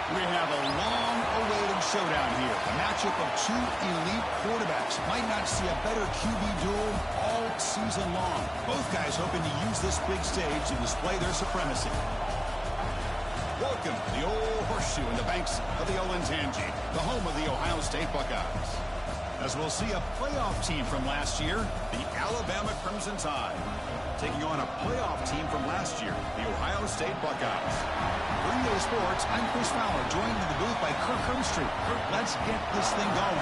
We have a long-awaited showdown here. A matchup of two elite quarterbacks. Might not see a better QB duel all season long. Both guys hoping to use this big stage to display their supremacy. Welcome to the old horseshoe in the banks of the Olentangy, the home of the Ohio State Buckeyes. As we'll see a playoff team from last year, the Alabama Crimson Tide, taking on a playoff team from last year, the Ohio State Buckeyes. For EA Sports, I'm Chris Fowler, joined in the booth by Kirk Hermstreet. Kirk, let's get this thing going.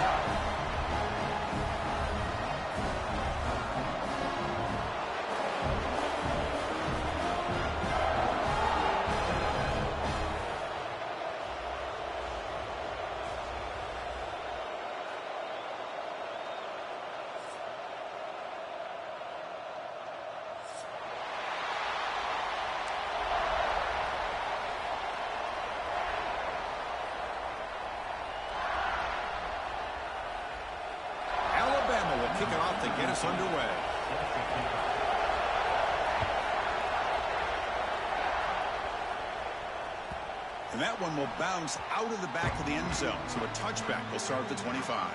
Kick it off to get us underway. And that one will bounce out of the back of the end zone, so a touchback will start at the 25.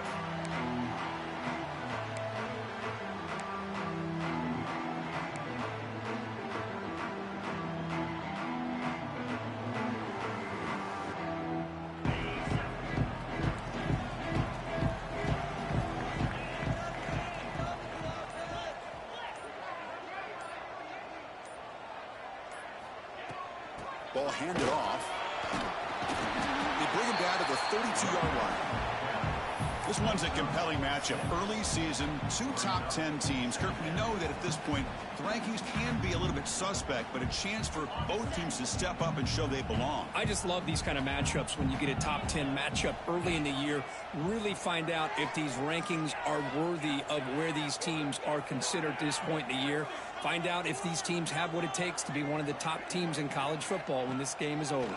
Ball handed off. They bring him down to the 32-yard line. This one's a compelling matchup. Early season, two top 10 teams. Kirk, we know that at this point, the rankings can be a little bit suspect, but a chance for both teams to step up and show they belong. I just love these kind of matchups when you get a top 10 matchup early in the year. Really find out if these rankings are worthy of where these teams are considered at this point in the year. Find out if these teams have what it takes to be one of the top teams in college football when this game is over.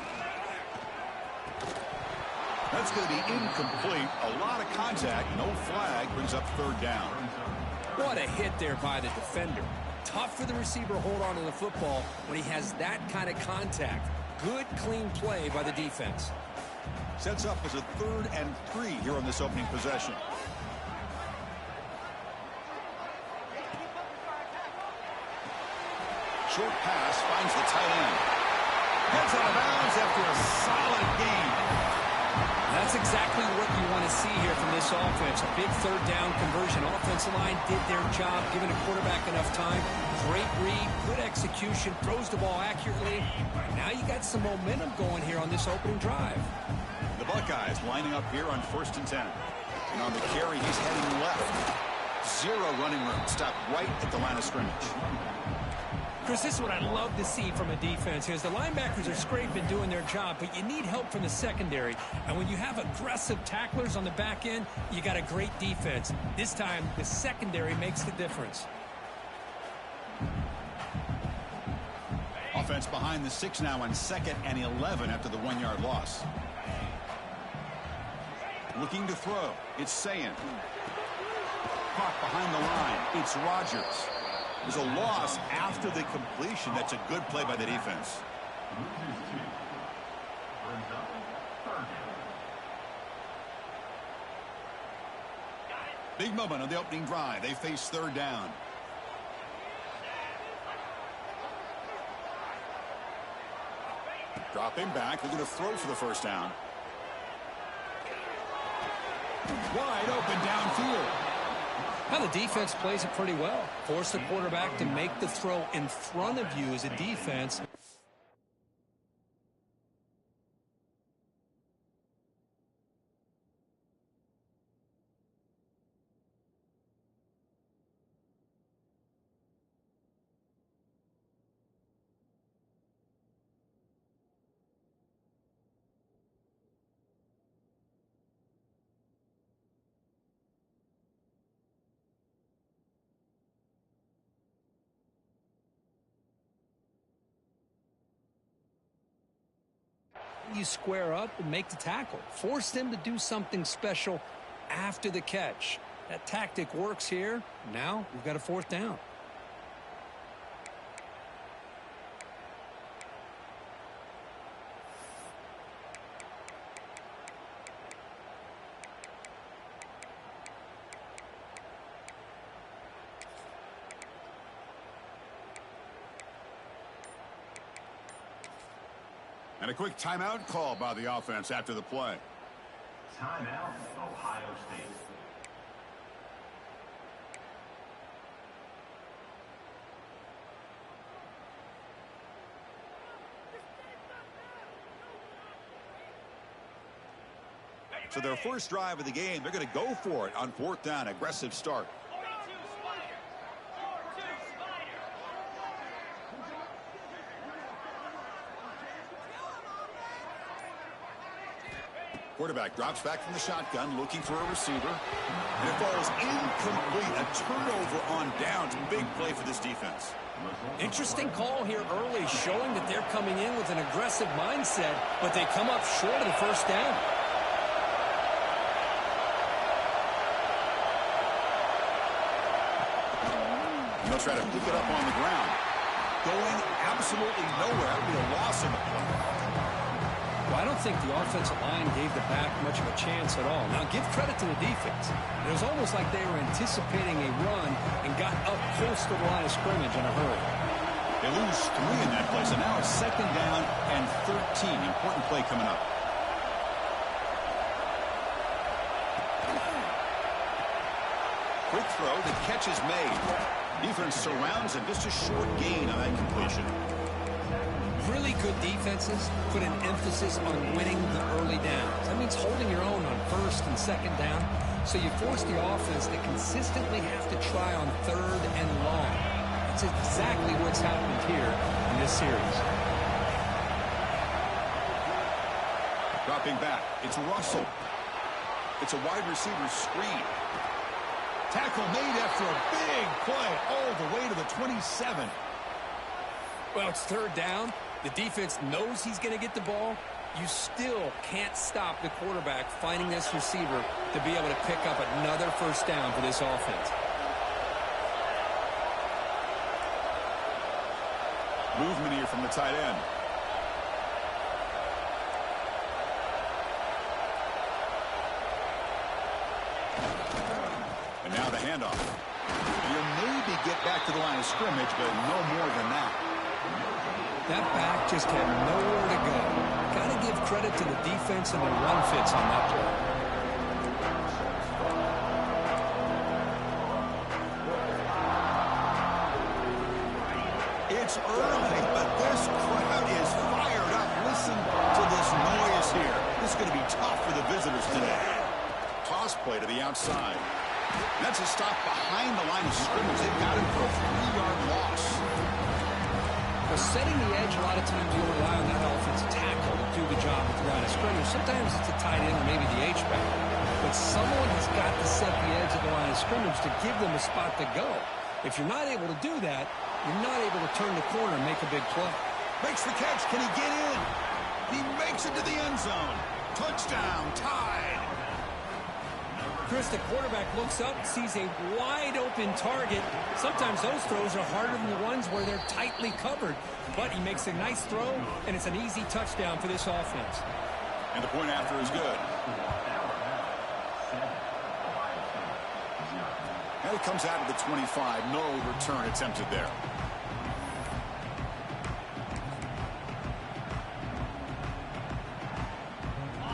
That's going to be incomplete. A lot of contact. No flag. Brings up third down. What a hit there by the defender. Tough for the receiver to hold on to the football when he has that kind of contact. Good, clean play by the defense. Sets up as a 3rd and 3 here on this opening possession. Short pass finds the tight end. Heads out of bounds after a solid gain. That's exactly what you want to see here from this offense. A big 3rd down conversion. Offensive line did their job, giving the quarterback enough time. Great read, good execution, throws the ball accurately. Now you got some momentum going here on this opening drive. The Buckeyes lining up here on 1st and 10. And on the carry, he's heading left. 0 running room. Stopped right at the line of scrimmage. Chris, this is what I love to see from a defense is the linebackers are scraping, doing their job, but you need help from the secondary. And when you have aggressive tacklers on the back end, you got a great defense. This time, the secondary makes the difference. Offense behind the 6 now on 2nd and 11 after the 1-yard loss. Looking to throw. It's Sayin. Caught behind the line. It's Rogers. There's a loss after the completion. That's a good play by the defense. Big moment on the opening drive. They face 3rd down. Dropping back. They're going to throw for the 1st down. Wide open downfield. Now the defense plays it pretty well. Force the quarterback to make the throw in front of you as a defense. You square up and make the tackle. Force them to do something special after the catch. That tactic works here. Now we've got a 4th down. And a quick timeout call by the offense after the play. Timeout, Ohio State. So their first drive of the game, they're going to go for it on 4th down. Aggressive start. Quarterback drops back from the shotgun, looking for a receiver. And it falls incomplete. A turnover on downs. Big play for this defense. Interesting call here early, showing that they're coming in with an aggressive mindset, but they come up short of the first down. They'll try to pick it up on the ground. Going absolutely nowhere. That would be a loss in the play. Well, I don't think the offensive line gave the back much of a chance at all. Now, give credit to the defense. It was almost like they were anticipating a run and got up close to the line of scrimmage in a hurry. They lose 3 in that play, so now it's 2nd down and 13. Important play coming up. Quick throw. The catch is made. Defense surrounds him. Just a short gain on that completion. Really good defenses put an emphasis on winning the early downs. That means holding your own on 1st and 2nd down. So you force the offense to consistently have to try on 3rd and long. That's exactly what's happened here in this series. Dropping back. It's Russell. It's a wide receiver screen. Tackle made after a big play all the way to the 27. Well, it's 3rd down. The defense knows he's going to get the ball. You still can't stop the quarterback finding this receiver to be able to pick up another 1st down for this offense. Movement here from the tight end. And now the handoff. You'll maybe get back to the line of scrimmage, but no more than that. That back just had nowhere to go. Got to give credit to the defense and their run fits on that play. It's early, but this crowd is fired up. Listen to this noise here. This is going to be tough for the visitors today. Toss play to the outside. That's a stop behind the line of scrimmage. They've got him for a 3-yard loss. Well, setting the edge, a lot of times you'll rely on that offensive tackle to do the job at the line of scrimmage. Sometimes it's a tight end or maybe the H-back. But someone has got to set the edge at the line of scrimmage to give them a spot to go. If you're not able to do that, you're not able to turn the corner and make a big play. Makes the catch. Can he get in? He makes it to the end zone. Touchdown, tied. Chris, the quarterback looks up, sees a wide-open target. Sometimes those throws are harder than the ones where they're tightly covered. But he makes a nice throw, and it's an easy touchdown for this offense. And the point after is good. And it comes out of the 25. No return attempted there.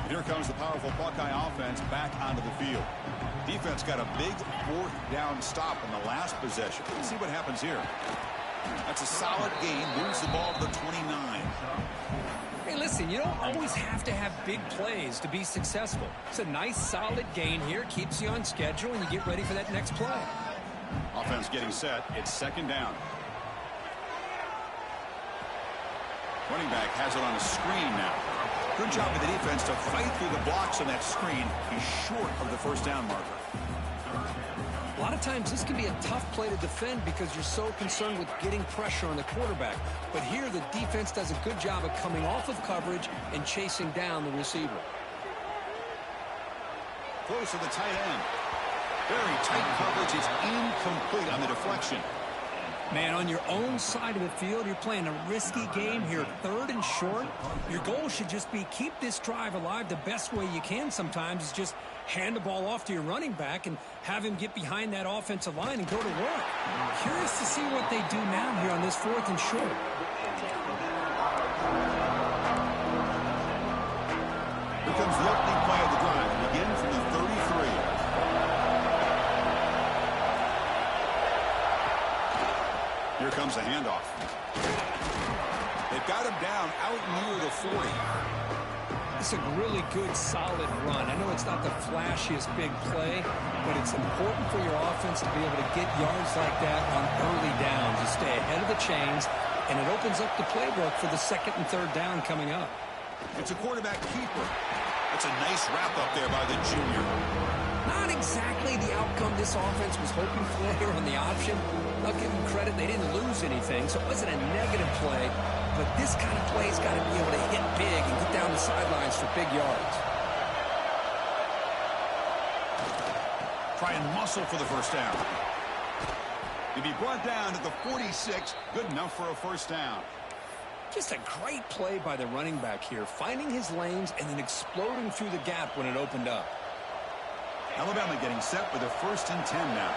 Here comes the powerful Buckeye offense back onto the field. Defense got a big 4th down stop in the last possession. Let's see what happens here. That's a solid gain. Moves the ball to the 29. Hey, listen, you don't always have to have big plays to be successful. It's a nice, solid gain here. Keeps you on schedule, and you get ready for that next play. Offense getting set. It's 2nd down. Running back has it on a screen now. Good job of the defense to fight through the blocks on that screen. He's short of the 1st down marker. A lot of times this can be a tough play to defend because you're so concerned with getting pressure on the quarterback. But here the defense does a good job of coming off of coverage and chasing down the receiver. Close to the tight end. Very tight coverage. It's incomplete on the deflection. Man, on your own side of the field, you're playing a risky game here, 3rd and short. Your goal should just be keep this drive alive the best way you can sometimes is just hand the ball off to your running back and have him get behind that offensive line and go to work. Curious to see what they do now here on this 4th and short. Here comes the opening play of the drive. Begin from the 33. Here comes a handoff. They've got him down out near the 40. It's a really good, solid run. I know it's not the flashiest big play, but it's important for your offense to be able to get yards like that on early downs. You stay ahead of the chains, and it opens up the playbook for the second and third down coming up. It's a quarterback keeper. That's a nice wrap up there by the junior. Not exactly the outcome this offense was hoping for here on the option. I'll give them credit. They didn't lose anything, so it wasn't a negative play. But this kind of play's got to be able to hit big and get down the sidelines for big yards. Try and muscle for the first down. He'll be brought down at the 46. Good enough for a first down. Just a great play by the running back here, finding his lanes and then exploding through the gap when it opened up. Alabama getting set with a 1st and 10 now.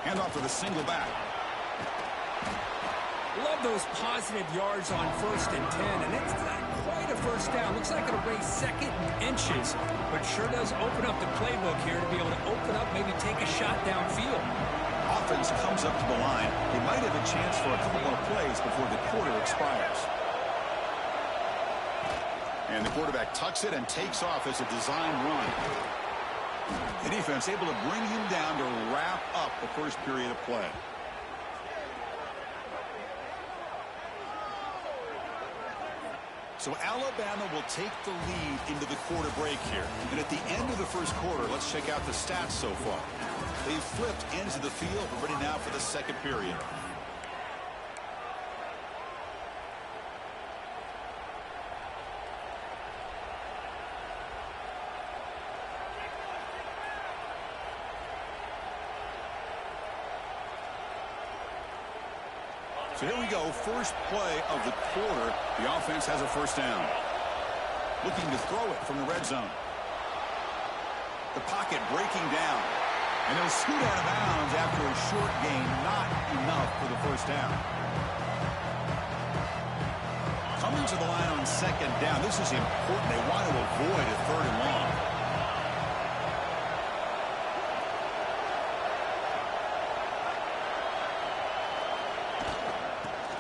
Handoff to the single back. Love those positive yards on 1st and 10, and it's not quite a first down. Looks like it'll raise second and inches, but sure does open up the playbook here to be able to open up, maybe take a shot downfield. Offense comes up to the line. They might have a chance for a couple more plays before the quarter expires. And the quarterback tucks it and takes off as a design run. The defense able to bring him down to wrap up the first period of play. So Alabama will take the lead into the quarter break here. And at the end of the first quarter, let's check out the stats so far. They've flipped ends of the field, ready now for the second period. So here we go, first play of the quarter. The offense has a first down. Looking to throw it from the red zone. The pocket breaking down. And they'll scoot out of bounds after a short gain. Not enough for the first down. Coming to the line on second down. This is important. They want to avoid a 3rd and long.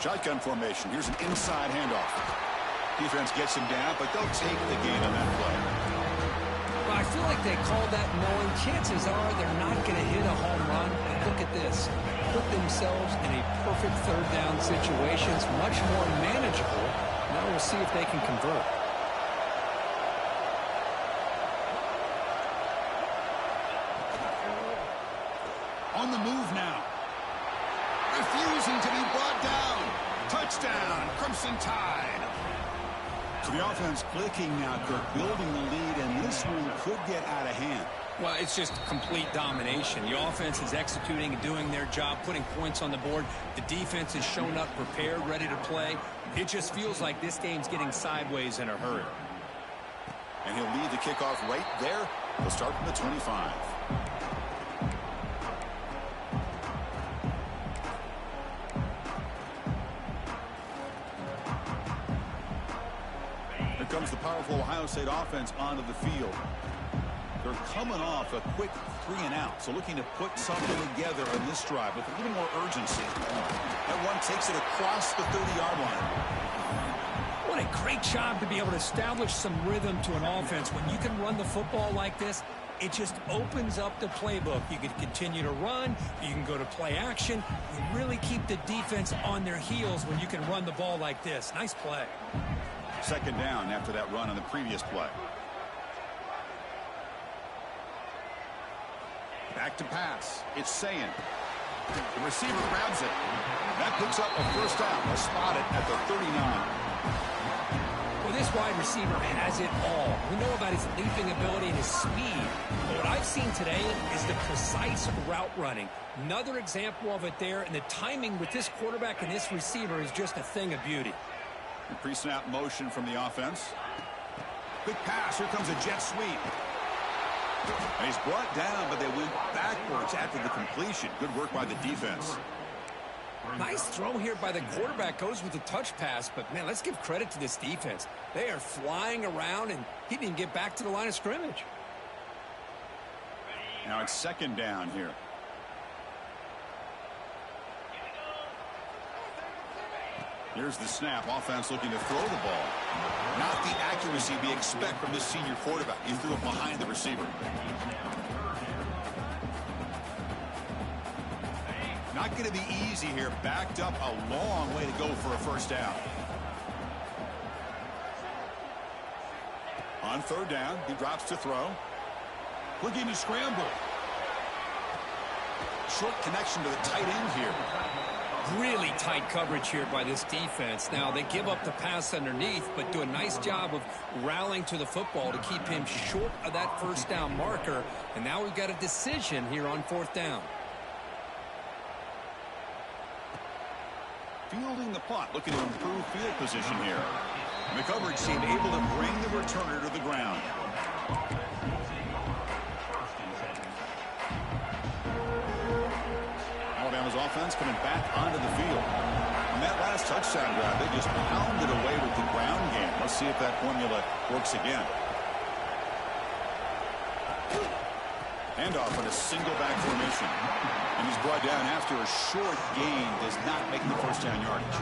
Shotgun formation. Here's an inside handoff. Defense gets him down, but they'll take the gain on that play. Well, I feel like they called that knowing chances are they're not going to hit a home run. But look at this. Put themselves in a perfect 3rd down situation. It's much more manageable. Now we'll see if they can convert. On the move now. Refusing to be brought down. Touchdown, Crimson Tide. So the offense clicking now, Kirk, building the lead, and this one could get out of hand. Well, it's just complete domination. The offense is executing and doing their job, putting points on the board. The defense has shown up prepared, ready to play. It just feels like this game's getting sideways in a hurry. And he'll lead the kickoff right there. He'll start from the 25. Comes the powerful Ohio State offense onto the field. They're coming off a quick 3-and-out, so looking to put something together on this drive with a little more urgency. That one takes it across the 30-yard line. What a great job to be able to establish some rhythm to an offense. When you can run the football like this, it just opens up the playbook. You can continue to run. You can go to play action. You really keep the defense on their heels when you can run the ball like this. Nice play. Second down after that run on the previous play. Back to pass. It's Sayin. The receiver grabs it. That picks up a first down. They'll spot it at the 39. Well, this wide receiver has it all. We know about his leaping ability and his speed. But what I've seen today is the precise route running. Another example of it there, and the timing with this quarterback and this receiver is just a thing of beauty. Pre-snap motion from the offense. Quick pass. Here comes a jet sweep. And he's brought down, but they went backwards after the completion. Good work by the defense. Nice throw here by the quarterback. Goes with the touch pass, but, man, let's give credit to this defense. They are flying around, and he didn't get back to the line of scrimmage. Now it's second down here. Here's the snap. Offense looking to throw the ball. Not the accuracy we expect from this senior quarterback. He threw it behind the receiver. Not going to be easy here. Backed up a long way to go for a first down. On third down, he drops to throw. Looking to scramble. Short connection to the tight end here. Really tight coverage here by this defense. Now, they give up the pass underneath, but do a nice job of rallying to the football to keep him short of that first down marker. And now we've got a decision here on fourth down. Fielding the punt, looking to improve field position here. And the coverage team able to bring the returner to the ground. Alabama's offense coming back onto the field. On that last touchdown drive, they just pounded away with the ground game. Let's see if that formula works again. Handoff on a single back formation. And he's brought down after a short gain. Does not make the first down yardage.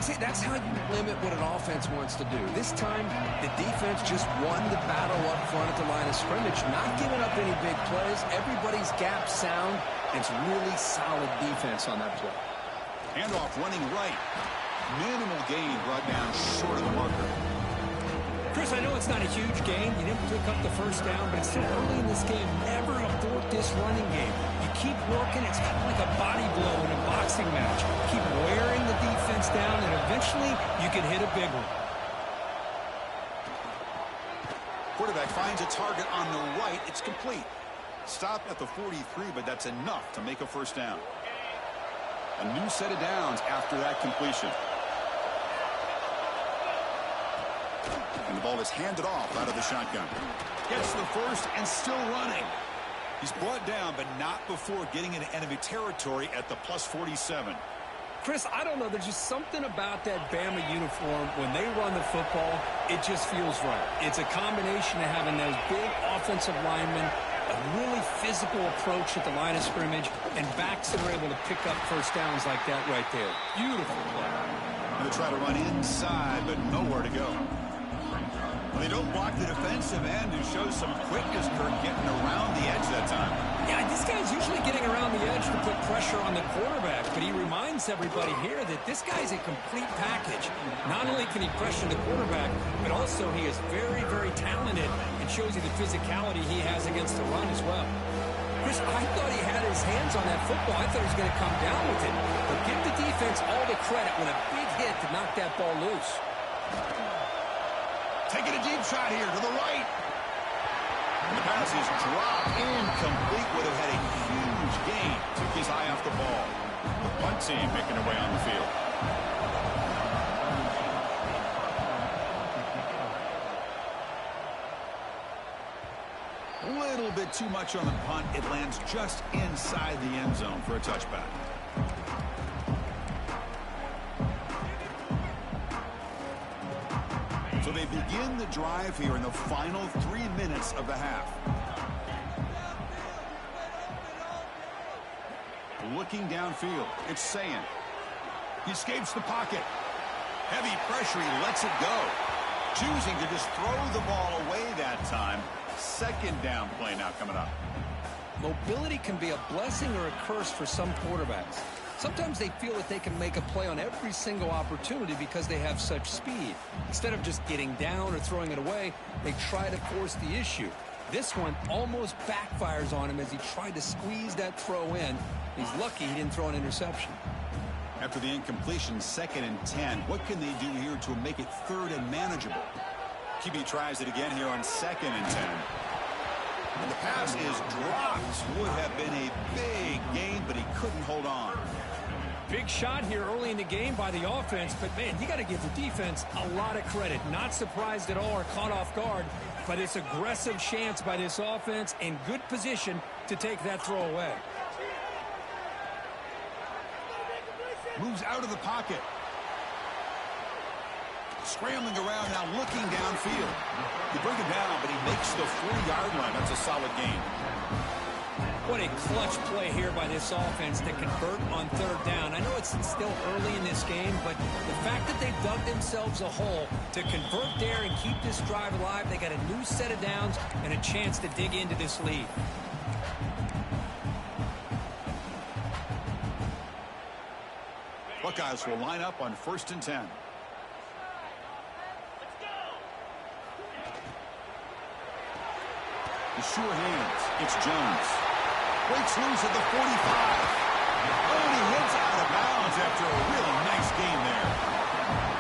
See, that's how you limit what an offense wants to do. This time, the defense just won the battle up front at the line of scrimmage, not giving up any big plays. Everybody's gap sound. It's really solid defense on that play. Handoff running right. Minimal gain brought down short of the marker. Chris, I know it's not a huge gain. You didn't pick up the first down, but it's still early in this game. Never abort this running game. You keep working. It's kind of like a body blow in a boxing match. Keep wearing the defense down, and eventually you can hit a big one. Quarterback finds a target on the right. It's complete. Stopped at the 43, but that's enough to make a first down. A new set of downs after that completion. And the ball is handed off out of the shotgun. Gets the first and still running. He's brought down, but not before getting into enemy territory at the plus 47. Chris, I don't know. There's just something about that Bama uniform. When they run the football, it just feels right. It's a combination of having those big offensive linemen, a really physical approach at the line of scrimmage, and backs that are able to pick up first downs like that right there. Beautiful play. Going to try to run inside, but nowhere to go. Well, they don't block the defensive end, who shows some quickness, Kirk, getting around the edge that time. Yeah, this guy's usually getting around the edge to put pressure on the quarterback, but he reminds everybody here that this guy's a complete package. Not only can he pressure the quarterback, but also he is very, very talented and shows you the physicality he has against the run as well. Chris, I thought he had his hands on that football. I thought he was going to come down with it. But give the defense all the credit with a big hit to knock that ball loose. Taking a deep shot here to the right. And the pass is dropped. Incomplete. Would have had a huge gain. Took his eye off the ball. The punt team making their way on the field. A little bit too much on the punt. It lands just inside the end zone for a touchback. So they begin the drive here in the final 3 minutes of the half. Looking downfield, it's Sayin. He escapes the pocket. Heavy pressure, he lets it go. Choosing to just throw the ball away that time. Second down play now coming up. Mobility can be a blessing or a curse for some quarterbacks. Sometimes they feel that they can make a play on every single opportunity because they have such speed. Instead of just getting down or throwing it away, they try to force the issue. This one almost backfires on him as he tried to squeeze that throw in. He's lucky he didn't throw an interception. After the incompletion, 2nd and 10. What can they do here to make it 3rd and manageable? QB tries it again here on 2nd and 10. And the pass is dropped. Would have been a big gain, but he couldn't hold on. Big shot here early in the game by the offense, but, man, you got to give the defense a lot of credit. Not surprised at all or caught off guard by this aggressive chance by this offense in good position to take that throw away. Moves out of the pocket. Scrambling around now, looking downfield. You bring him down, but he makes the 40-yard line. That's a solid gain. What a clutch play here by this offense to convert on third down. I know it's still early in this game, but the fact that they dug themselves a hole to convert there and keep this drive alive, they got a new set of downs and a chance to dig into this lead. Buckeyes will line up on 1st and 10. The sure hands. It's Jones. Breaks loose at the 45. Oh, and he hits out of bounds after a really nice game there.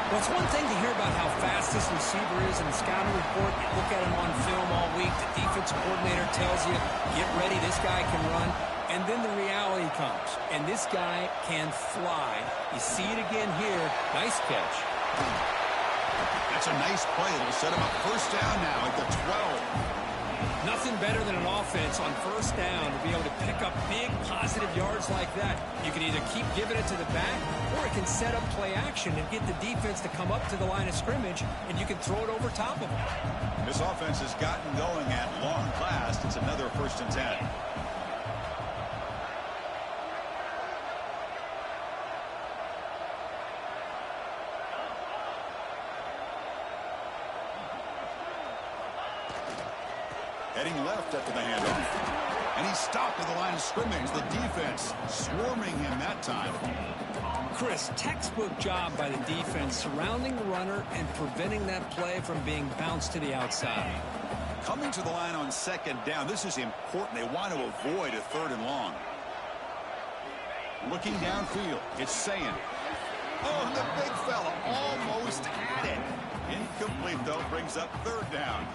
Well, it's one thing to hear about how fast this receiver is in the scouting report. You look at him on film all week. The defensive coordinator tells you, get ready, this guy can run. And then the reality comes, and this guy can fly. You see it again here. Nice catch. That's a nice play. It'll set him up 1st down now at the 12. Nothing better than an offense on 1st down to be able to pick up big positive yards like that. You can either keep giving it to the back, or it can set up play action and get the defense to come up to the line of scrimmage, and you can throw it over top of them. This offense has gotten going at long last. It's another 1st and 10. Heading left after the handoff. And he's stopped at the line of scrimmage. The defense swarming him that time. Chris, textbook job by the defense surrounding the runner and preventing that play from being bounced to the outside. Coming to the line on 2nd down. This is important. They want to avoid a 3rd and long. Looking downfield. It's Sayin. Oh, the big fella almost had it. Incomplete, though. Brings up 3rd down.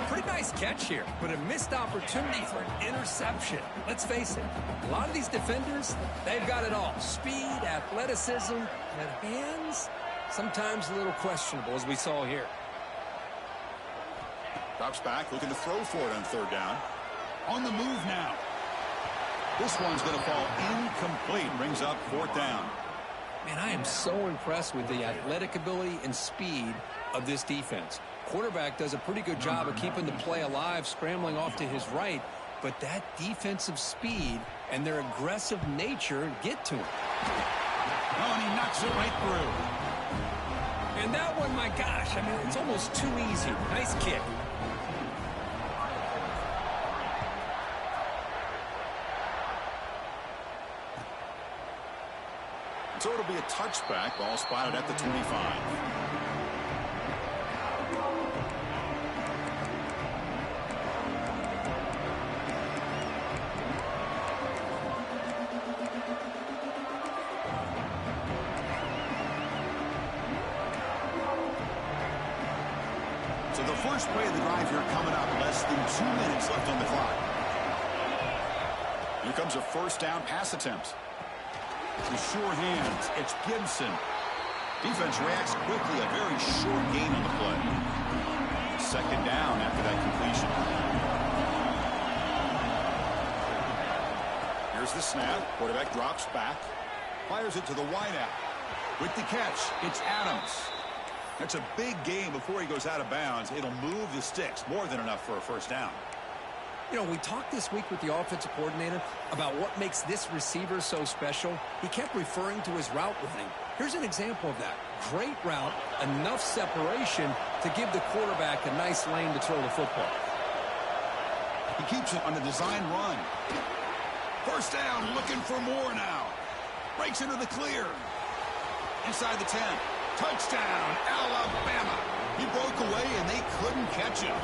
Pretty nice catch here, but a missed opportunity for an interception. Let's face it, a lot of these defenders, they've got it all. Speed, athleticism, and hands, sometimes a little questionable, as we saw here. Drops back, looking to throw for it on 3rd down. On the move now. This one's going to fall incomplete. Brings up 4th down. Man, I am so impressed with the athletic ability and speed of this defense. Quarterback does a pretty good job of keeping the play alive, scrambling off to his right, but that defensive speed and their aggressive nature get to him. Oh, and he knocks it right through. And that one, my gosh, I mean, it's almost too easy. Nice kick. So it'll be a touchback. Ball spotted at the 25. So the first play of the drive here coming up. Less than 2 minutes left on the clock. Here comes a 1st down pass attempt. The sure hands. It's Gibson. Defense reacts quickly. A very short gain on the play. 2nd down after that completion. Here's the snap. Quarterback drops back. Fires it to the wideout. With the catch, it's Adams. That's a big gain before he goes out of bounds. It'll move the sticks. More than enough for a 1st down. You know, we talked this week with the offensive coordinator about what makes this receiver so special. He kept referring to his route running. Here's an example of that. Great route, enough separation to give the quarterback a nice lane to throw the football. He keeps it on the design run. 1st down, looking for more now. Breaks into the clear. Inside the 10. Touchdown, Alabama. He broke away, and they couldn't catch him.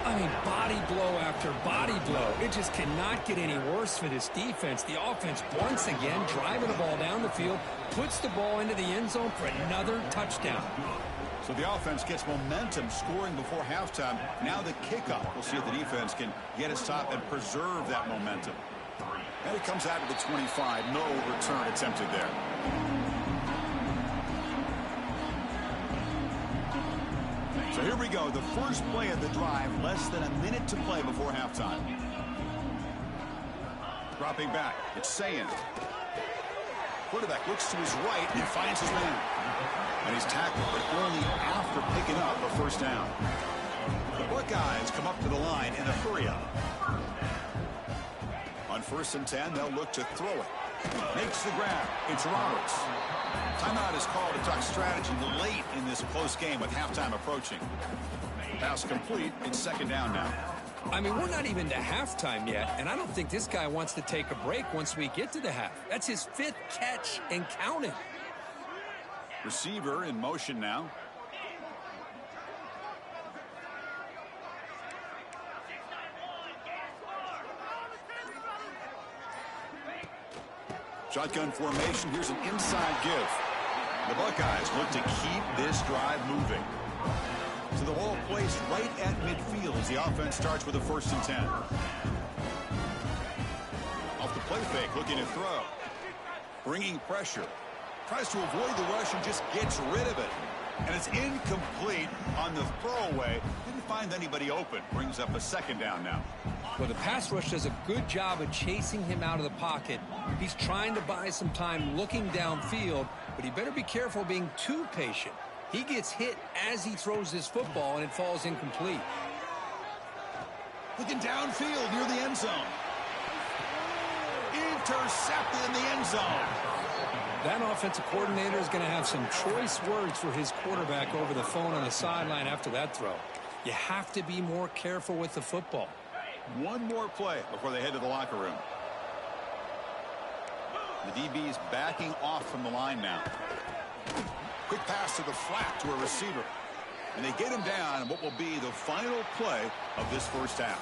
I mean, body blow after body blow. It just cannot get any worse for this defense. The offense, once again, driving the ball down the field, puts the ball into the end zone for another touchdown. So the offense gets momentum, scoring before halftime. Now the kickoff. We'll see if the defense can get its top and preserve that momentum. And it comes out to the 25. No return attempted there. So here we go, the first play of the drive, less than a minute to play before halftime. Dropping back, it's Sayin. quarterback looks to his right and finds his man. And he's tackled, but only after picking up a first down. The Buckeyes come up to the line in a hurry-up. On 1st and 10, they'll look to throw it. Makes the grab. It's Roberts. Timeout is called to talk strategy late in this close game with halftime approaching. Pass complete. It's 2nd down now. I mean, we're not even to halftime yet, and I don't think this guy wants to take a break once we get to the half. That's his 5th catch and counting. Receiver in motion now. Shotgun formation. Here's an inside give. The Buckeyes look to keep this drive moving. So the ball placed right at midfield as the offense starts with a 1st and 10. Off the play fake, looking to throw. Bringing pressure. Tries to avoid the rush and just gets rid of it. And it's incomplete on the throwaway. Didn't find anybody open. Brings up a 2nd down now. Well, the pass rush does a good job of chasing him out of the pocket. He's trying to buy some time looking downfield, but he better be careful being too patient. He gets hit as he throws this football, and it falls incomplete. Looking downfield near the end zone. Intercepted in the end zone. That offensive coordinator is going to have some choice words for his quarterback over the phone on the sideline after that throw. You have to be more careful with the football. One more play before they head to the locker room. The DB is backing off from the line now. Quick pass to the flat to a receiver. And they get him down in what will be the final play of this first half.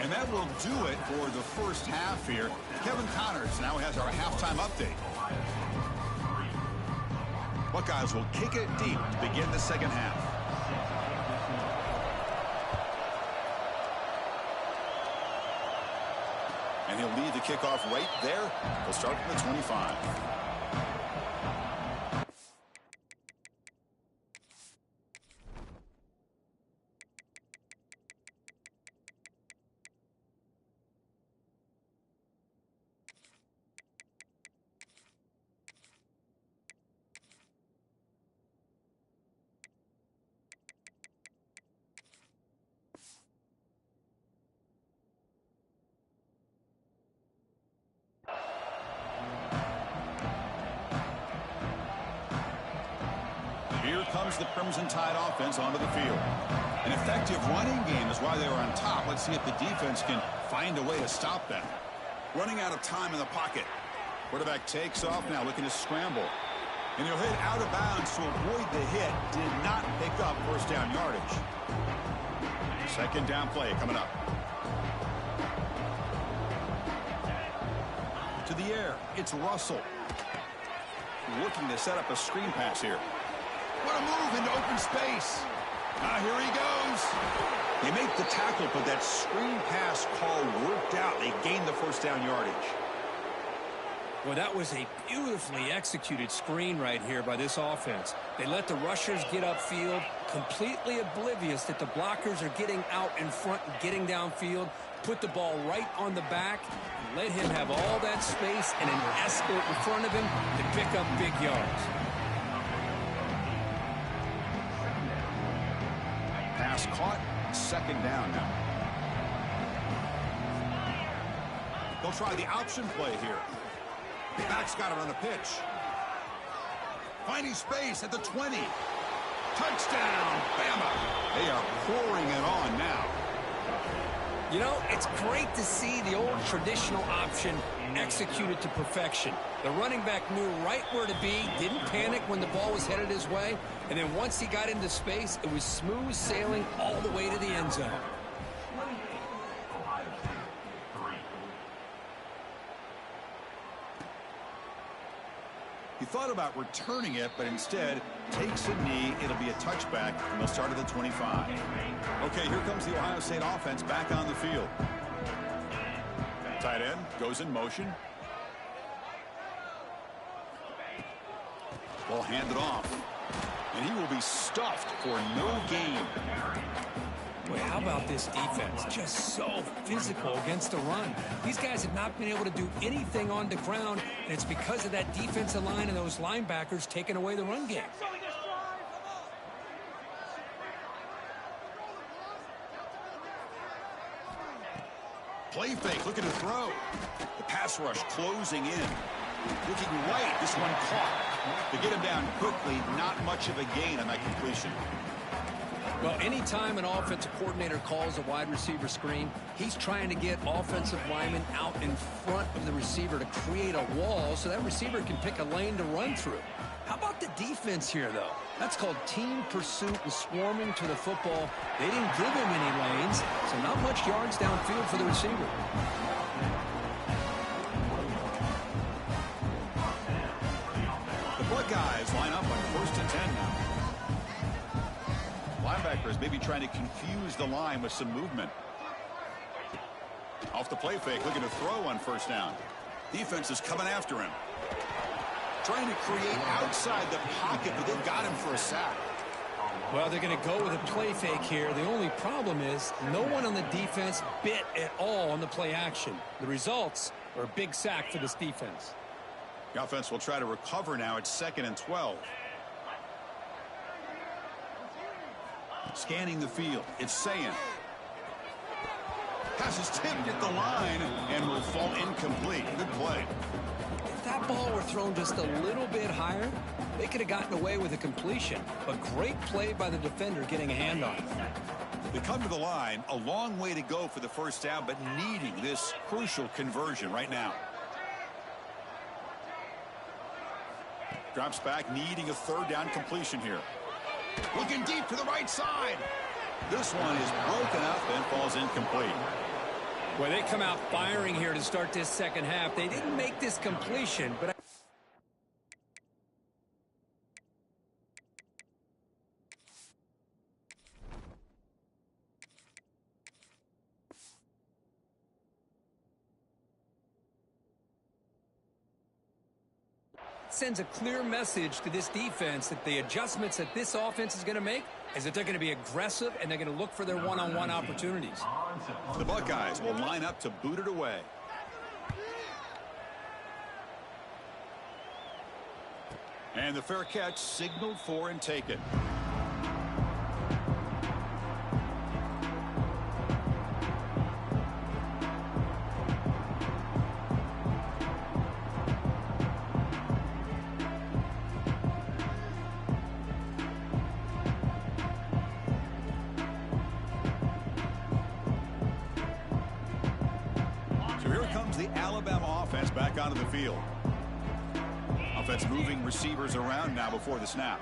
And that will do it for the first half here. Kevin Connors now has our halftime update. Buckeyes will kick it deep to begin the second half. And he'll lead the kickoff right there. He'll start from the 25. Here comes the Crimson Tide offense onto the field. An effective running game is why they were on top. Let's see if the defense can find a way to stop them. Running out of time in the pocket. Quarterback takes off now, looking to scramble. And he'll hit out of bounds to avoid the hit. Did not pick up first down yardage. 2nd down play coming up. To the air, it's Russell. Looking to set up a screen pass here. What a move into open space. Here he goes. They make the tackle, but that screen pass call worked out. They gained the first down yardage. Well, that was a beautifully executed screen right here by this offense. They let the rushers get upfield, completely oblivious that the blockers are getting out in front and getting downfield, put the ball right on the back, and let him have all that space and an escort in front of him to pick up big yards. Pass caught, 2nd down now. They'll try the option play here. The back's got it on the pitch. Finding space at the 20. Touchdown, Bama. They are pouring it on now. You know, it's great to see the old traditional option executed to perfection. The running back knew right where to be, didn't panic when the ball was headed his way, and then once he got into space, it was smooth sailing all the way to the end zone. He thought about returning it, but instead takes a knee. It'll be a touchback, and they'll start at the 25. Okay, here comes the Ohio State offense back on the field. Tight end goes in motion. Ball handed off. And he will be stuffed for no gain. Boy, how about this defense? Just so physical against the run. These guys have not been able to do anything on the ground, and it's because of that defensive line and those linebackers taking away the run game. Play fake, looking to throw. The pass rush closing in. Looking right, this one caught. To get him down quickly, not much of a gain on that completion. Well, anytime an offensive coordinator calls a wide receiver screen, he's trying to get offensive linemen out in front of the receiver to create a wall so that receiver can pick a lane to run through. How about the defense here, though? That's called team pursuit and swarming to the football. They didn't give him any lanes, so not much yards downfield for the receiver. The Buckeyes line up on 1st and 10 now. Linebackers maybe trying to confuse the line with some movement. Off the play fake, looking to throw on 1st down. Defense is coming after him. Trying to create outside the pocket, but they've got him for a sack. Well, they're going to go with a play fake here. The only problem is no one on the defense bit at all on the play action. The results are a big sack for this defense. The offense will try to recover now at 2nd and 12. Scanning the field, it's Sayin. Pass is tipped at the line and will fall incomplete. Good play. If that ball were thrown just a little bit higher, they could have gotten away with a completion. But great play by the defender getting a hand on it. They come to the line, a long way to go for the 1st down, but needing this crucial conversion right now. Drops back, needing a 3rd down completion here. Looking deep to the right side. This one is broken up and falls incomplete. Well, they come out firing here to start this 2nd half. They didn't make this completion, but sends a clear message to this defense that the adjustments that this offense is going to make is that they're going to be aggressive and they're going to look for their one-on-one opportunities. The Buckeyes will line up to boot it away. And the fair catch signaled for and taken. Alabama offense back onto the field. Offense moving receivers around now before the snap.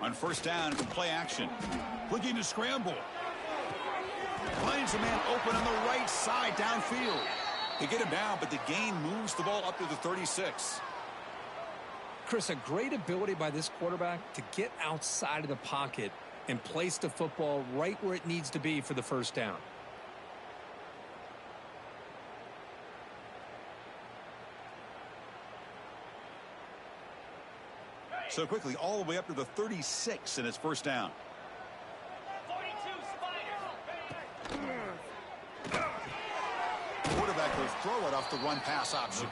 On 1st down from play action. Looking to scramble. Finds a man open on the right side downfield. They get him down, but the gain moves the ball up to the 36. Chris, a great ability by this quarterback to get outside of the pocket and place the football right where it needs to be for the 1st down. So quickly, all the way up to the 36 in his 1st down. 42 Spiders. Quarterback will throw it off the run-pass option.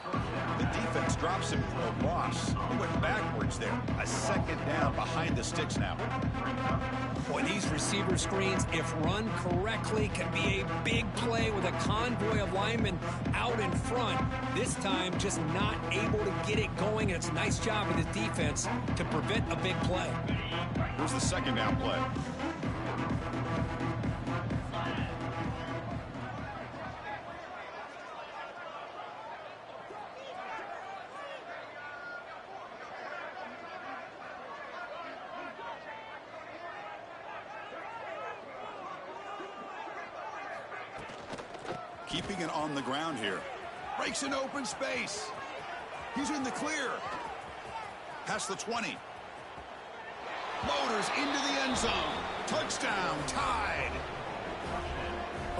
The defense drops him for a loss. He went backwards there. A 2nd down behind the sticks now. Boy, these receiver screens, if run correctly, can be a big play with a convoy of linemen out in front. This time, just not able to get it going, and it's a nice job of the defense to prevent a big play. Here's the 2nd down play. Keeping it on the ground here. Breaks an open space. He's in the clear. Past the 20. Motors into the end zone. Touchdown, tied.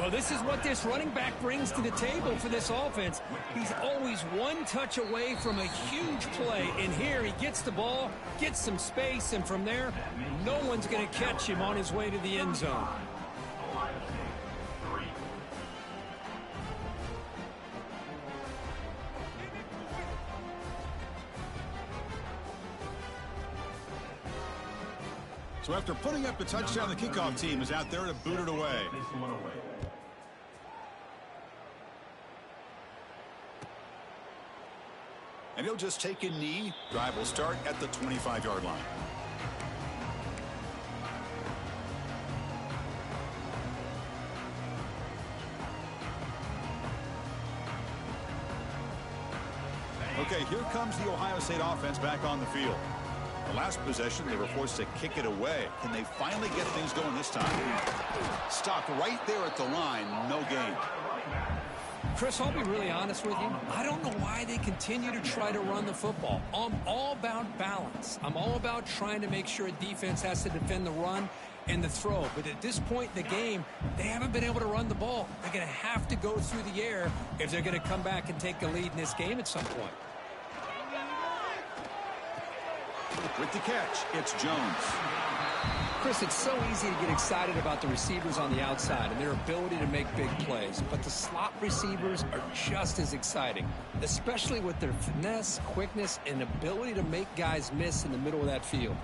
Well, this is what this running back brings to the table for this offense. He's always one touch away from a huge play. And here he gets the ball, gets some space, and from there, no one's going to catch him on his way to the end zone. So after putting up the touchdown, the kickoff team is out there to boot it away. And he'll just take a knee. Drive will start at the 25-yard line. Okay, here comes the Ohio State offense back on the field. The last possession, they were forced to kick it away. Can they finally get things going this time? Stopped right there at the line. No gain. Chris, I'll be really honest with you. I don't know why they continue to try to run the football. I'm all about balance. I'm all about trying to make sure a defense has to defend the run and the throw. But at this point in the game, they haven't been able to run the ball. They're going to have to go through the air if they're going to come back and take a lead in this game at some point. With the catch, it's Jones. Chris, it's so easy to get excited about the receivers on the outside and their ability to make big plays. But the slot receivers are just as exciting, especially with their finesse, quickness, and ability to make guys miss in the middle of that field.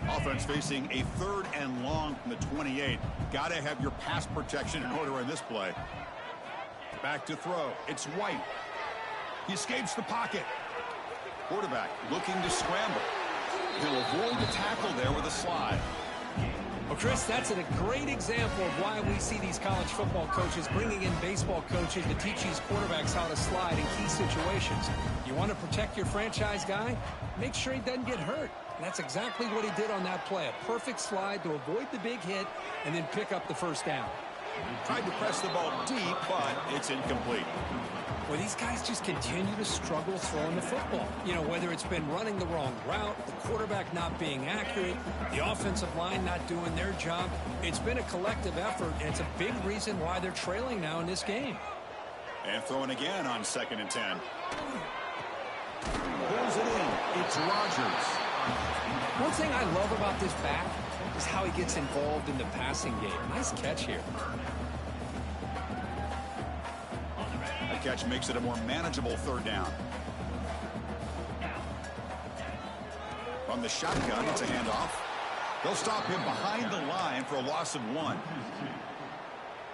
Offense facing a 3rd and long from the 28. Got to have your pass protection in order in this play. Back to throw. It's White. He escapes the pocket. Quarterback looking to scramble. He'll avoid the tackle there with a slide. Well, Chris, that's a great example of why we see these college football coaches bringing in baseball coaches to teach these quarterbacks how to slide in key situations. You want to protect your franchise guy? Make sure he doesn't get hurt. And that's exactly what he did on that play. A perfect slide to avoid the big hit and then pick up the first down. Tried to press the ball deep, but it's incomplete. Well, these guys just continue to struggle throwing the football. You know, whether it's been running the wrong route, the quarterback not being accurate, the offensive line not doing their job. It's been a collective effort, and it's a big reason why they're trailing now in this game. And throwing again on 2nd and 10. Pulls it in. It's Rodgers. One thing I love about this back is how he gets involved in the passing game. Nice catch here. Catch makes it a more manageable 3rd down. From the shotgun, it's a handoff. They'll stop him behind the line for a loss of 1.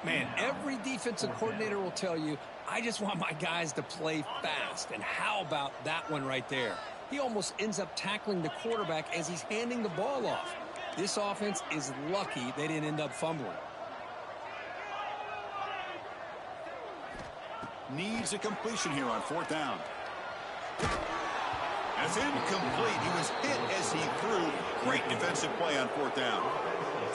Man, every defensive coordinator will tell you, I just want my guys to play fast. And how about that one right there? He almost ends up tackling the quarterback as he's handing the ball off. This offense is lucky they didn't end up fumbling. Needs a completion here on 4th down. That's incomplete. He was hit as he threw. Great defensive play on 4th down.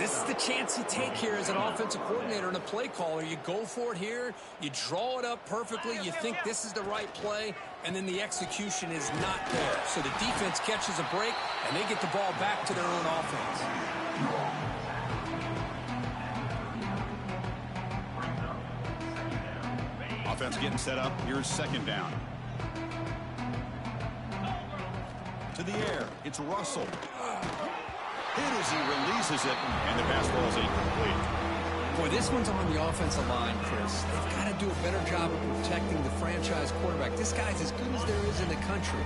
This is the chance you take here as an offensive coordinator and a play caller. You go for it here. You draw it up perfectly. You think this is the right play, and then the execution is not there. So the defense catches a break, and they get the ball back to their own offense. Offense getting set up. Here's 2nd down. To the air. It's Russell. Hit as he releases it, and the pass ball is incomplete. Boy, this one's on the offensive line, Chris. They've got to do a better job of protecting the franchise quarterback. This guy's as good as there is in the country,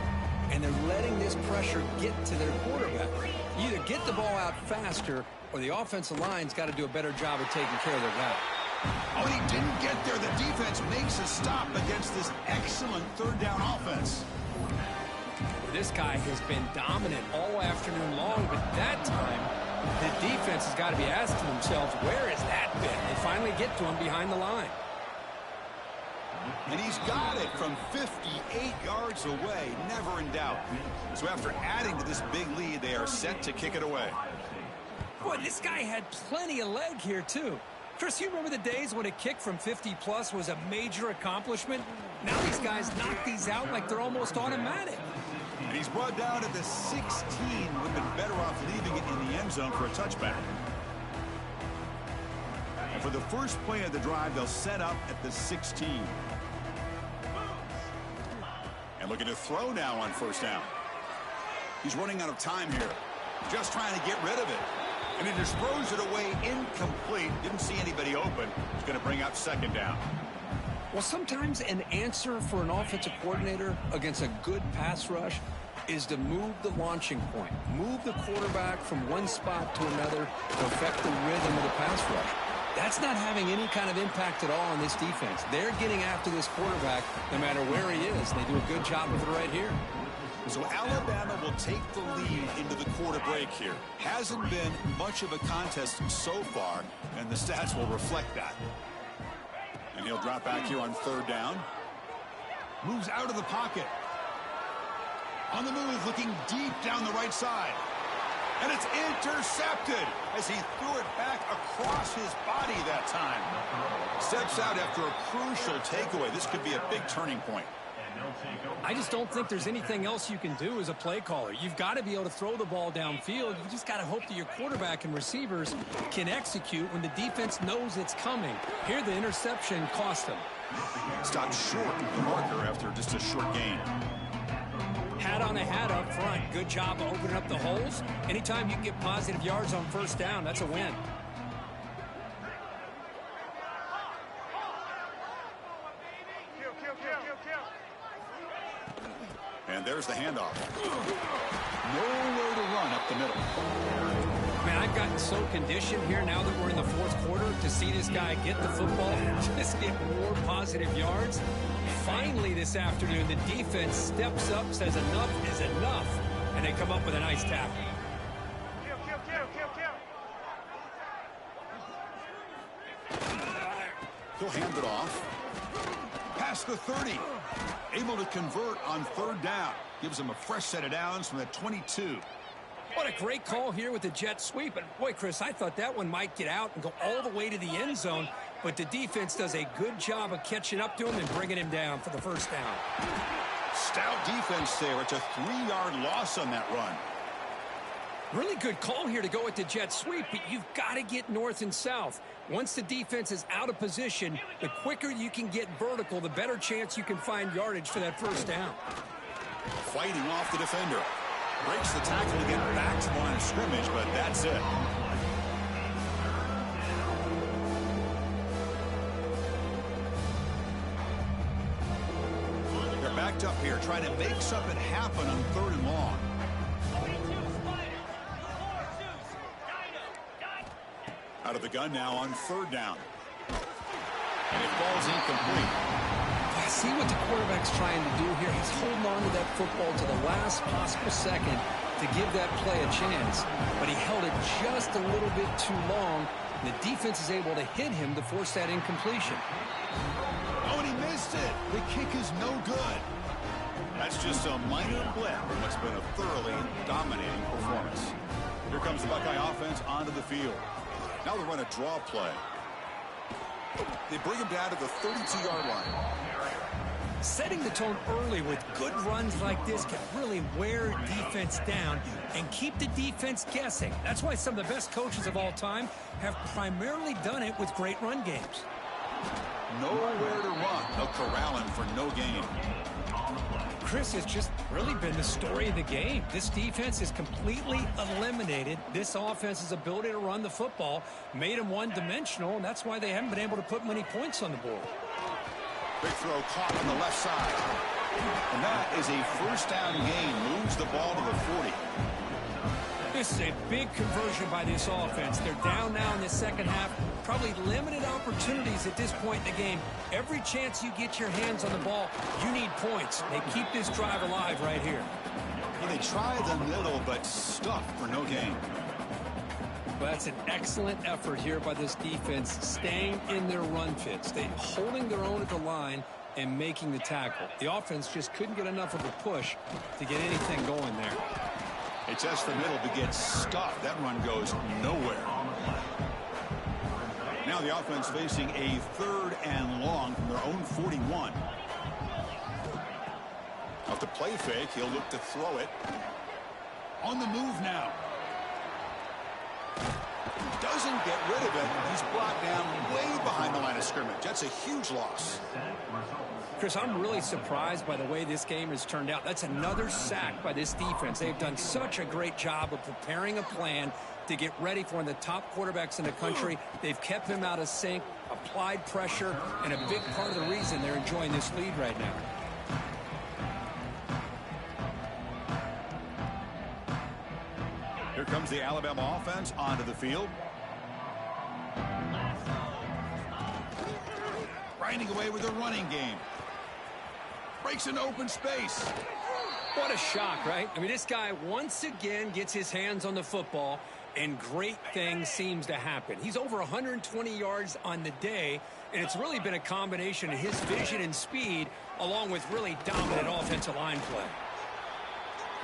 and they're letting this pressure get to their quarterback. You either get the ball out faster, or the offensive line's got to do a better job of taking care of their guy. Oh, and he didn't get there. The defense makes a stop against this excellent 3rd down offense. This guy has been dominant all afternoon long, but that time, the defense has got to be asking themselves, where has that been? They finally get to him behind the line. And he's got it from 58 yards away, never in doubt. So after adding to this big lead, they are set to kick it away. Boy, this guy had plenty of leg here, too. Chris, you remember the days when a kick from 50-plus was a major accomplishment? Now these guys knock these out like they're almost automatic. And he's brought down at the 16. Would have been better off leaving it in the end zone for a touchback. And for For the first play of the drive, they'll set up at the 16. And looking to throw now on first down. He's running out of time here. Just trying to get rid of it. And he just throws it away incomplete. Didn't see anybody open. He's going to bring up second down. Well, sometimes an answer for an offensive coordinator against a good pass rush is to move the launching point. Move the quarterback from one spot to another to affect the rhythm of the pass rush. That's not having any kind of impact at all on this defense. They're getting after this quarterback no matter where he is. They do a good job of it right here. So Alabama will take the lead into the quarter break here. Hasn't been much of a contest so far, and the stats will reflect that. And he'll drop back here on third down. Moves out of the pocket. On the move, looking deep down the right side. And it's intercepted as he threw it back across his body that time. Steps out after a crucial takeaway. This could be a big turning point. I just don't think there's anything else you can do as a play caller. You've got to be able to throw the ball downfield. You just got to hope that your quarterback and receivers can execute when the defense knows it's coming. Here, the interception cost him. Stopped short of the marker after just a short gain. Hat on a hat up front. Good job of opening up the holes. Anytime you can get positive yards on first down, that's a win. And there's the handoff. Nowhere to run up the middle. Man, I've gotten so conditioned here now that we're in the fourth quarter to see this guy get the football and just get more positive yards. Finally this afternoon, the defense steps up, says enough is enough, and they come up with a nice tackle. He'll hand it off. Past the 30. Able to convert on third down. Gives him a fresh set of downs from the 22. What a great call here with the jet sweep. And boy, Chris, I thought that one might get out and go all the way to the end zone. But the defense does a good job of catching up to him and bringing him down for the first down. Stout defense there. It's a 3-yard loss on that run. Really good call here to go with the jet sweep, but you've got to get north and south. Once the defense is out of position, the quicker you can get vertical, the better chance you can find yardage for that first down. Fighting off the defender. Breaks the tackle to get back to the line of scrimmage, but that's it. They're backed up here, trying to make something happen on third and long. Out of the gun now on third down. And it falls incomplete. I see what the quarterback's trying to do here. He's holding on to that football to the last possible second to give that play a chance. But he held it just a little bit too long. And the defense is able to hit him to force that incompletion. Oh, and he missed it. The kick is no good. That's just a minor blip in what's been a thoroughly dominating performance. Here comes the Buckeye offense onto the field. Now they run a draw play. They bring him down to the 32-yard line. Setting the tone early with good runs like this can really wear defense down and keep the defense guessing. That's why some of the best coaches of all time have primarily done it with great run games. Nowhere to run. They'll corral him for no gain. Chris, has just really been the story of the game. This defense has completely eliminated this offense's ability to run the football, made them one-dimensional, and that's why they haven't been able to put many points on the board. Big throw caught on the left side. And that is a first down gain. Moves the ball to the 40. This is a big conversion by this offense. They're down now in the second half. Probably limited opportunities at this point in the game. Every chance you get your hands on the ball, you need points. They keep this drive alive right here. Well, they try the middle, but stuck for no gain. Well, that's an excellent effort here by this defense, staying in their run fits. They holding their own at the line and making the tackle. The offense just couldn't get enough of a push to get anything going there. They test the middle to get stuffed. That run goes nowhere. Now the offense facing a third and long from their own 41. Off the play fake, he'll look to throw it. On the move now. Doesn't get rid of it. He's brought down way behind the line of scrimmage. That's a huge loss. Chris, I'm really surprised by the way this game has turned out. That's another sack by this defense. They've done such a great job of preparing a plan to get ready for one of the top quarterbacks in the country. They've kept him out of sync, applied pressure, and a big part of the reason they're enjoying this lead right now. Here comes the Alabama offense onto the field. Grinding away with a running game. Breaks into open space. What a shock, right? I mean, this guy once again gets his hands on the football, and great things seems to happen. He's over 120 yards on the day, and it's really been a combination of his vision and speed along with really dominant offensive line play.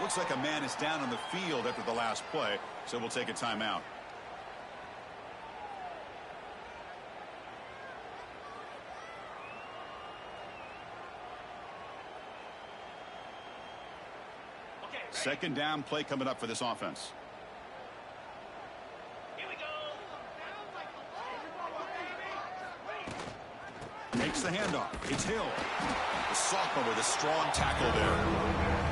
Looks like a man is down on the field after the last play, so we'll take a timeout. Second down play coming up for this offense. Here we go. Makes the handoff. It's Hill. The sophomore with a strong tackle there.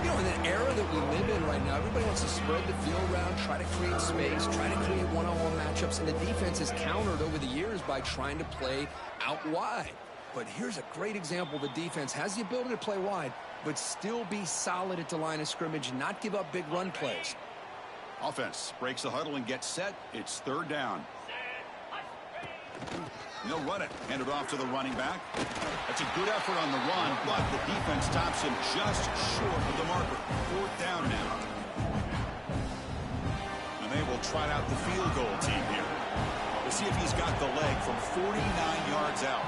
You know, in the era that we live in right now, everybody wants to spread the field around, try to create space, try to create one-on-one matchups, and the defense has countered over the years by trying to play out wide. But here's a great example. The defense has the ability to play wide, but still be solid at the line of scrimmage and not give up big run plays. Offense breaks the huddle and gets set. It's third down. They'll run it. Hand it off to the running back. That's a good effort on the run, but the defense stops him just short of the marker. Fourth down now. And they will trot out the field goal team here. We'll see if he's got the leg from 49 yards out.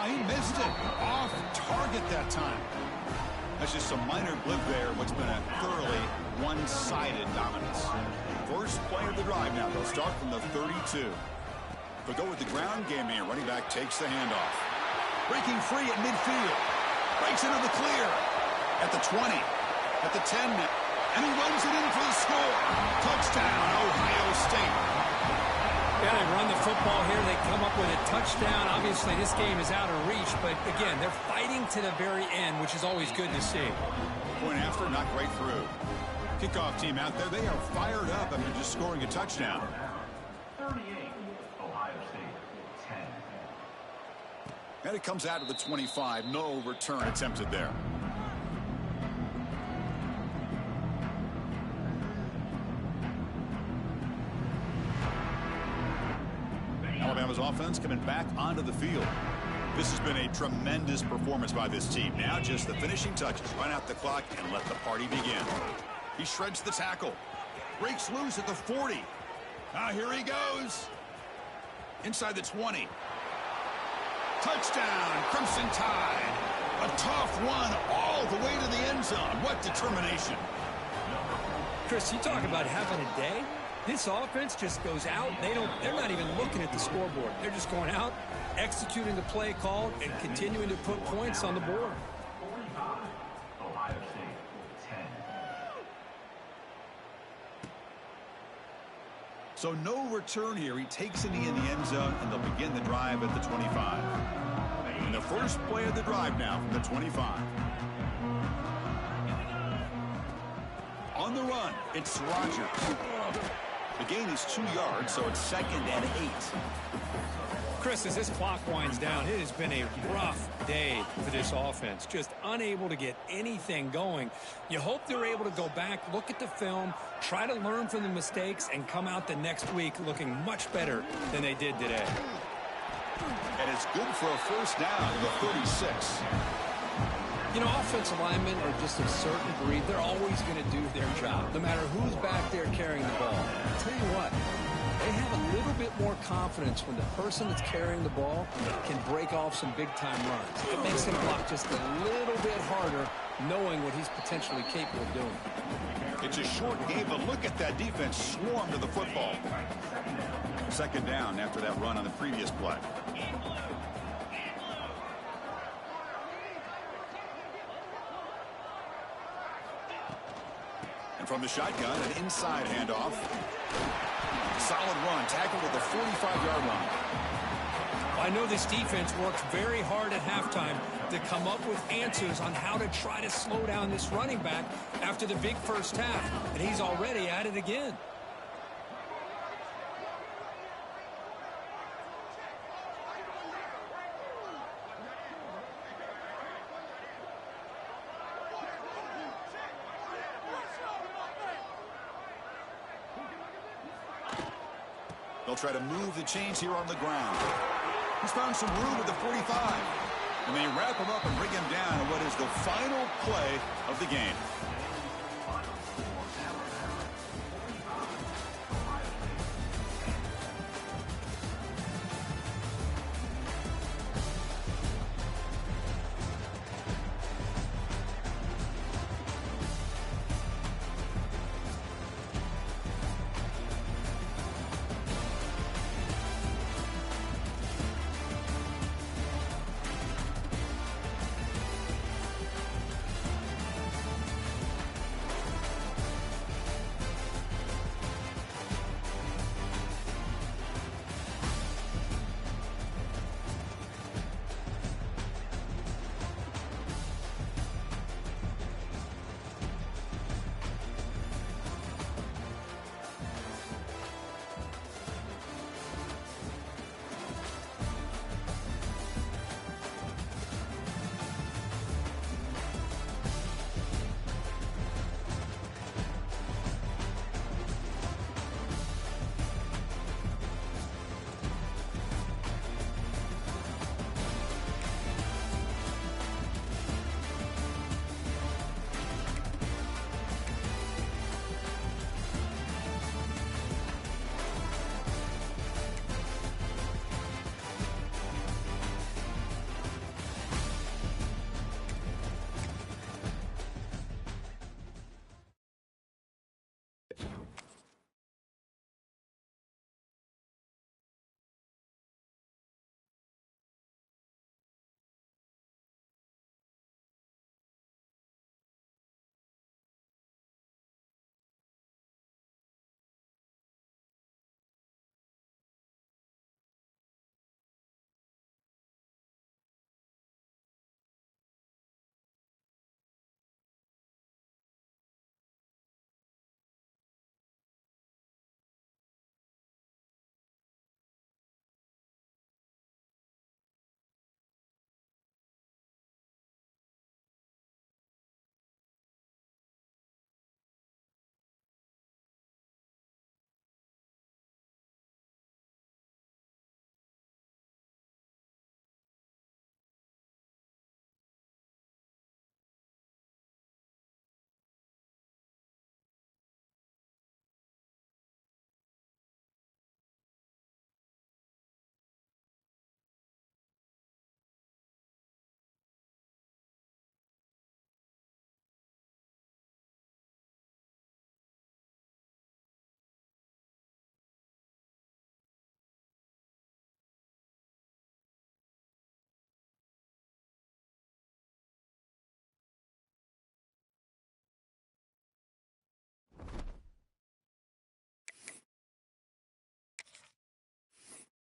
He missed it. Off target that time. That's just a minor blip there. What's been a thoroughly one-sided dominance. First play of the drive now. They'll start from the 32. They'll go with the ground game here. Running back takes the handoff. Breaking free at midfield. Breaks into the clear. At the 20. At the 10 now. And he runs it in for the score. Touchdown, Ohio State. Yeah, they run the football here. They come up with a touchdown. Obviously, this game is out of reach, but again, they're fighting to the very end, which is always good to see. Point after, not right through. Kickoff team out there. They are fired up after just scoring a touchdown. 38, Ohio State, 10. And it comes out of the 25. No return attempted there. Alabama's offense coming back onto the field. This has been a tremendous performance by this team. Now just the finishing touches. Run out the clock and let the party begin. He shreds the tackle. Breaks loose at the 40. Here he goes. Inside the 20. Touchdown, Crimson Tide. A tough one all the way to the end zone. What determination. Chris, you talk about having a day. This offense just goes out. They're not even looking at the scoreboard. They're just going out, executing the play called, and continuing to put points on the board. 45, Ohio State, 10. So no return here. He takes it in the end zone, and they'll begin the drive at the 25. And the first play of the drive now from the 25. On the run, it's Rodgers. The gain is 2 yards, so it's 2nd and 8. Chris, as this clock winds down, it has been a rough day for this offense. Just unable to get anything going. You hope they're able to go back, look at the film, try to learn from the mistakes, and come out the next week looking much better than they did today. And it's good for a first down to the 36. You know, offensive linemen are just a certain breed. They're always going to do their job, no matter who's back there carrying the ball. I'll tell you what, they have a little bit more confidence when the person that's carrying the ball can break off some big-time runs. It makes him block just a little bit harder, knowing what he's potentially capable of doing. It's a short game, but look at that defense swarm to the football. Second down after that run on the previous play. From the shotgun, an inside handoff. Solid run, tackled at the 45-yard line. I know this defense works very hard at halftime to come up with answers on how to try to slow down this running back after the big first half, and he's already at it again. They'll try to move the chains here on the ground. He's found some room at the 45. And they wrap him up and bring him down in what is the final play of the game.